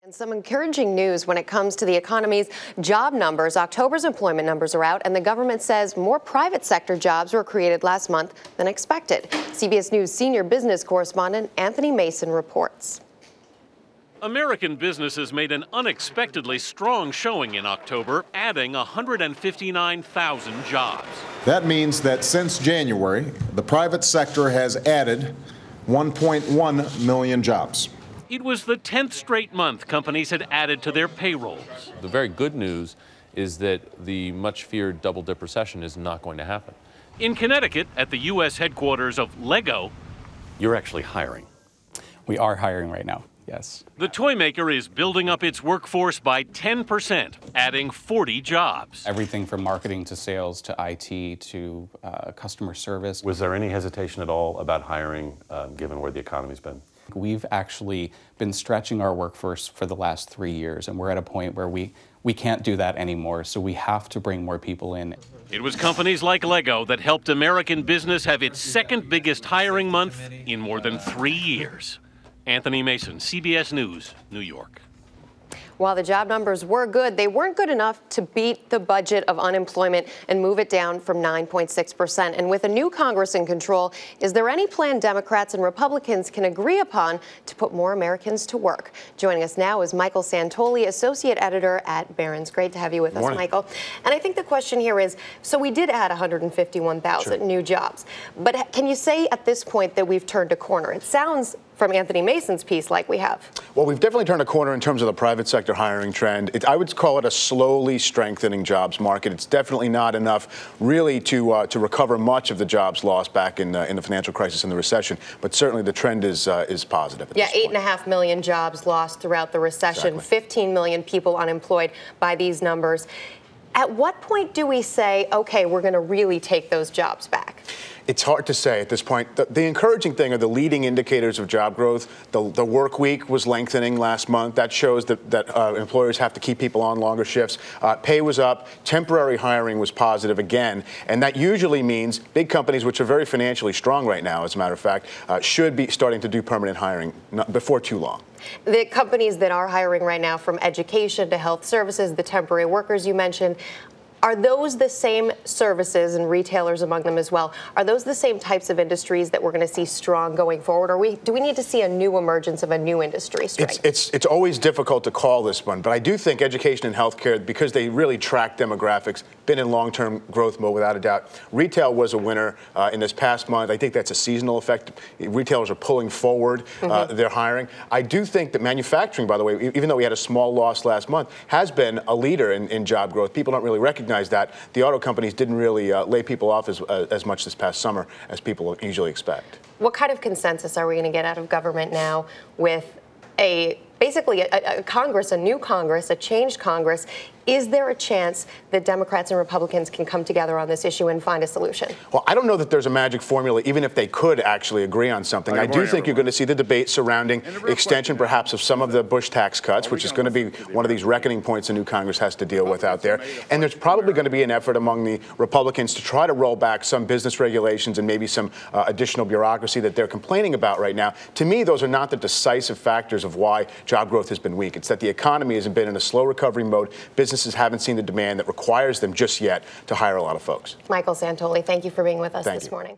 And some encouraging news when it comes to the economy's job numbers. October's employment numbers are out, and the government says more private sector jobs were created last month than expected. CBS News senior business correspondent Anthony Mason reports. American businesses made an unexpectedly strong showing in October, adding 159,000 jobs. That means that since January, the private sector has added 1.1 million jobs. It was the 10th straight month companies had added to their payrolls. The very good news is that the much-feared double-dip recession is not going to happen. In Connecticut, at the U.S. headquarters of Lego, you're actually hiring. We are hiring right now, yes. The toy maker is building up its workforce by 10%, adding 40 jobs. Everything from marketing to sales to IT to customer service. Was there any hesitation at all about hiring, given where the economy's been? We've actually been stretching our workforce for the last 3 years, and we're at a point where we can't do that anymore, so we have to bring more people in. It was companies like Lego that helped American business have its second biggest hiring month in more than 3 years. Anthony Mason, CBS News, New York. While the job numbers were good, they weren't good enough to beat the budget of unemployment and move it down from 9.6%. And with a new Congress in control, is there any plan Democrats and Republicans can agree upon to put more Americans to work? Joining us now is Michael Santori, associate editor at Barrons. Great to have you with us, Michael. And I think the question here is, so we did add 151,000 new jobs, but can you say at this point that we've turned a corner? It sounds from Anthony Mason's piece like we have. Well, we've definitely turned a corner in terms of the private sector hiring trend. I would call it a slowly strengthening jobs market. It's definitely not enough really to recover much of the jobs lost back in the financial crisis and the recession, but certainly the trend is positive. Yeah, 8.5 million jobs lost throughout the recession, exactly. 15 million people unemployed by these numbers. At what point do we say, okay, we're going to really take those jobs back? It's hard to say at this point. The encouraging thing are the leading indicators of job growth. The work week was lengthening last month. That shows that employers have to keep people on longer shifts. Pay was up. Temporary hiring was positive again. And that usually means big companies, which are very financially strong right now, as a matter of fact, should be starting to do permanent hiring before too long. The companies that are hiring right now, from education to health services, the temporary workers you mentioned, are those the same services, and retailers among them as well, are those the same types of industries that we're going to see strong going forward? Or do we need to see a new emergence of a new industry strength? It's always difficult to call this one, but I do think education and healthcare, because they really track demographics, been in long-term growth mode without a doubt. Retail was a winner in this past month. I think that's a seasonal effect. Retailers are pulling forward their hiring. I do think that manufacturing, by the way, even though we had a small loss last month, has been a leader in job growth. People don't really recognize that. The auto companies didn't really lay people off as much this past summer as people usually expect. What kind of consensus are we going to get out of government now with basically a Congress, a new Congress, a changed Congress? Is there a chance that Democrats and Republicans can come together on this issue and find a solution? Well, I don't know that there's a magic formula, even if they could actually agree on something. I do think you're going to see the debate surrounding extension, perhaps, of some of the Bush tax cuts, which is going to be one of these reckoning points the new Congress has to deal with out there. And there's probably going to be an effort among the Republicans to try to roll back some business regulations and maybe some additional bureaucracy that they're complaining about right now. To me, those are not the decisive factors of why job growth has been weak. It's that the economy has been in a slow recovery mode. Businesses haven't seen the demand that requires them just yet to hire a lot of folks. Michael Santori, thank you for being with us this morning.